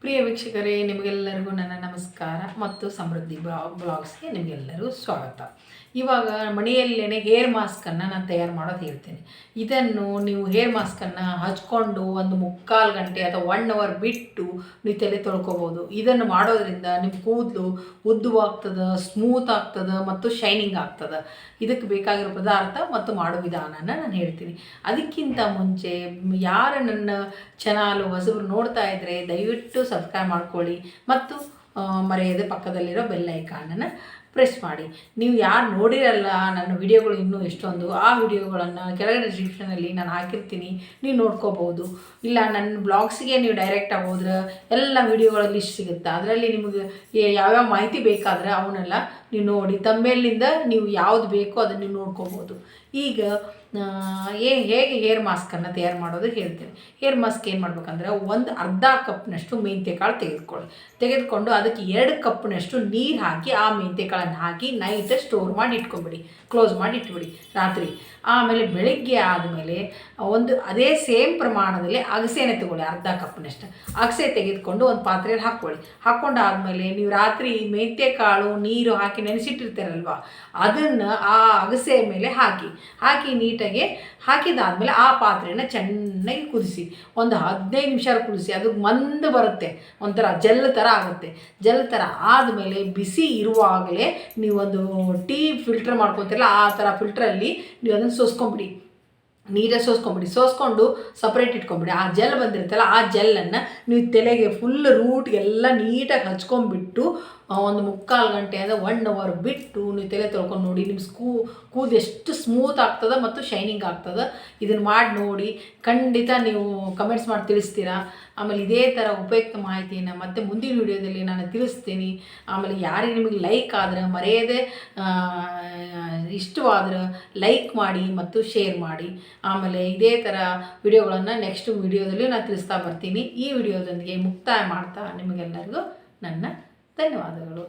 ಪ್ರಿಯ ವೀಕ್ಷಕರೇ, ನಿಮಗೆಲ್ಲರಿಗೂ ನನ್ನ ನಮಸ್ಕಾರ ಮತ್ತು ಸಮೃದ್ಧಿ ಬ್ಲಾಗ್ಸ್ಗೆ ನಿಮಗೆಲ್ಲರಿಗೂ ಸ್ವಾಗತ. ಇವಾಗ ಮನೆಯಲ್ಲೇ ಹೇರ್ ಮಾಸ್ಕನ್ನು ನಾನು ತಯಾರು ಮಾಡೋದು ಹೇಳ್ತೀನಿ. ಇದನ್ನು ನೀವು ಹೇರ್ ಮಾಸ್ಕನ್ನು ಹಚ್ಕೊಂಡು ಒಂದು 3/4 ಗಂಟೆ ಅಥವಾ 1 ಅವರ್ ಬಿಟ್ಟು ನೀವು ತಲೆ ತೊಳ್ಕೊಬೋದು. ಇದನ್ನು ಮಾಡೋದ್ರಿಂದ ನಿಮ್ಮ ಕೂದಲು ಉದ್ದವಾಗ್ತದೆ, ಸ್ಮೂತ್ ಆಗ್ತದೆ ಮತ್ತು ಶೈನಿಂಗ್ ಆಗ್ತದೆ. ಇದಕ್ಕೆ ಬೇಕಾಗಿರೋ ಪದಾರ್ಥ ಮತ್ತು ಮಾಡೋ ವಿಧಾನನ ನಾನು ಹೇಳ್ತೀನಿ. ಅದಕ್ಕಿಂತ ಮುಂಚೆ ಯಾರು ನನ್ನ ಚಾನಲ್ ಹೊಸಬ್ರು ನೋಡ್ತಾ ಇದ್ದರೆ ದಯವಿಟ್ಟು ಸಬ್ಸ್ಕ್ರೈಬ್ ಮಾಡ್ಕೊಳ್ಳಿ ಮತ್ತು ಮರೆಯದೆ ಪಕ್ಕದಲ್ಲಿರೋ ಬೆಲ್ ಐಕಾನನ್ನು ಪ್ರೆಸ್ ಮಾಡಿ. ನೀವು ಯಾರು ನೋಡಿರಲ್ಲ ನನ್ನ ವಿಡಿಯೋಗಳು ಇನ್ನೂ ಎಷ್ಟೊಂದು, ಆ ವಿಡಿಯೋಗಳನ್ನು ಕೆಳಗಡೆ ಡಿಸ್ಕ್ರಿಪ್ಷನಲ್ಲಿ ನಾನು ಹಾಕಿರ್ತೀನಿ, ನೀವು ನೋಡ್ಕೋಬೋದು. ಇಲ್ಲ ನನ್ನ ಬ್ಲಾಗ್ಸಿಗೆ ನೀವು ಡೈರೆಕ್ಟಾಗಿ ಹೋದ್ರೆ ಎಲ್ಲ ವಿಡಿಯೋಗಳ ಲಿಸ್ಟ್ ಸಿಗುತ್ತೆ. ಅದರಲ್ಲಿ ನಿಮಗೆ ಯಾವ್ಯಾವ ಮಾಹಿತಿ ಬೇಕಾದ್ರೆ ಅವನ್ನೆಲ್ಲ ನೀವು ನೋಡಿ ತಮ್ಮೇಲಿಂದ ನೀವು ಯಾವುದು ಬೇಕೋ ಅದನ್ನು ನೀವು ನೋಡ್ಕೋಬೋದು. ಈಗ ಹೇಗೆ ಹೇರ್ ಮಾಸ್ಕನ್ನು ತಯಾರು ಮಾಡೋದು ಹೇಳ್ತೀನಿ. ಹೇರ್ ಮಾಸ್ಕ್ ಏನು ಮಾಡ್ಬೇಕಂದ್ರೆ, ಒಂದು ಅರ್ಧ ಕಪ್ನಷ್ಟು ಮೆಂತ್ಯಕಾಳು ತೆಗೆದುಕೊಂಡು ಅದಕ್ಕೆ 2 ಕಪ್ನಷ್ಟು ನೀರು ಹಾಕಿ ಆ ಮೆಂತ್ಯಕಾಳನ್ನು ಹಾಕಿ ನೈಟ್ ಸ್ಟೋರ್ ಮಾಡಿ ಇಟ್ಕೊಂಬಿಡಿ, ಕ್ಲೋಸ್ ಮಾಡಿ ಇಟ್ಬಿಡಿ ರಾತ್ರಿ. ಆಮೇಲೆ ಬೆಳಗ್ಗೆ ಆದಮೇಲೆ ಅದೇ ಸೇಮ್ ಪ್ರಮಾಣದಲ್ಲಿ ಅಗಸೆನೇ ತಗೊಳ್ಳಿ, ಅರ್ಧ ಕಪ್ನಷ್ಟು ಅಗಸೆ ತೆಗೆದುಕೊಂಡು ಒಂದು ಪಾತ್ರೆಯಲ್ಲಿ ಹಾಕ್ಕೊಂಡಾದಮೇಲೆ ನೀವು ರಾತ್ರಿ ಮೆಂತ್ಯಕಾಳು ನೀರು ಹಾಕಿ ನೆನೆಸಿಟ್ಟಿರ್ತೀರಲ್ವ, ಅದನ್ನು ಆ ಅಗಸೆ ಮೇಲೆ ಹಾಕಿ ನೀಟಾಗಿ ಹಾಕಿದಾದ್ಮೇಲೆ ಆ ಪಾತ್ರೆನ ಚೆನ್ನಾಗಿ ಕುದಿಸಿ ಒಂದು 15 ನಿಮಿಷ ಕುದಿಸಿ. ಅದು ಮಂದ ಬರುತ್ತೆ, ಒಂಥರ ಜೆಲ್ ಥರ ಆಗುತ್ತೆ. ಜೆಲ್ ಥರ ಆದಮೇಲೆ ಬಿಸಿ ಇರುವಾಗಲೇ ನೀವೊಂದು ಟೀ ಫಿಲ್ಟರ್ ಮಾಡ್ಕೊತೀರಲ್ಲ, ಆ ಥರ ಫಿಲ್ಟ್ರಲ್ಲಿ ನೀವು ಅದನ್ನು ಸೋಸ್ಕೊಂಬಿಡಿ, ನೀಟಾಗಿ ಸೋಸ್ಕೊಂಡು ಸಪ್ರೇಟ್ ಇಟ್ಕೊಂಬಿಡಿ. ಆ ಜೆಲ್ ಬಂದಿರುತ್ತಲ್ಲ, ಆ ಜೆಲ್ಲನ್ನು ನೀವು ತಲೆಗೆ ಫುಲ್ ರೂಟ್ಗೆಲ್ಲ ನೀಟಾಗಿ ಹಚ್ಕೊಂಡ್ಬಿಟ್ಟು ಒಂದು 3/4 ಗಂಟೆ ಅಂದರೆ 1 ಅವರ್ ಬಿಟ್ಟು ನೀವು ತಲೆ ತೊಳ್ಕೊಂಡು ನೋಡಿ, ನಿಮ್ಮ ಕೂದಲು ಎಷ್ಟು ಸ್ಮೂತ್ ಆಗ್ತದೆ ಮತ್ತು ಶೈನಿಂಗ್ ಆಗ್ತದೆ. ಇದನ್ನು ಮಾಡಿ ನೋಡಿ, ಖಂಡಿತ ನೀವು ಕಮೆಂಟ್ಸ್ ಮಾಡಿ ತಿಳಿಸ್ತೀರಾ. ಆಮೇಲೆ ಇದೇ ಥರ ಉಪಯುಕ್ತ ಮಾಹಿತಿಯನ್ನು ಮತ್ತೆ ಮುಂದಿನ ವಿಡಿಯೋದಲ್ಲಿ ನಾನು ತಿಳಿಸ್ತೀನಿ. ಆಮೇಲೆ ಯಾರಿಗೆ ನಿಮಗೆ ಲೈಕ್ ಆದರೆ ಮರೆಯದೆ ಇಷ್ಟವಾದ್ರೆ ಲೈಕ್ ಮಾಡಿ ಮತ್ತು ಶೇರ್ ಮಾಡಿ. ಆಮೇಲೆ ಇದೇ ಥರ ವಿಡಿಯೋಗಳನ್ನು ನೆಕ್ಸ್ಟ್ ವಿಡಿಯೋದಲ್ಲಿ ನಾನು ತಿಳಿಸ್ತಾ ಬರ್ತೀನಿ. ಈ ವಿಡಿಯೋದೊಂದಿಗೆ ಮುಕ್ತಾಯ ಮಾಡ್ತಾ ನಿಮಗೆಲ್ಲರಿಗೂ ನನ್ನ ಧನ್ಯವಾದಗಳು.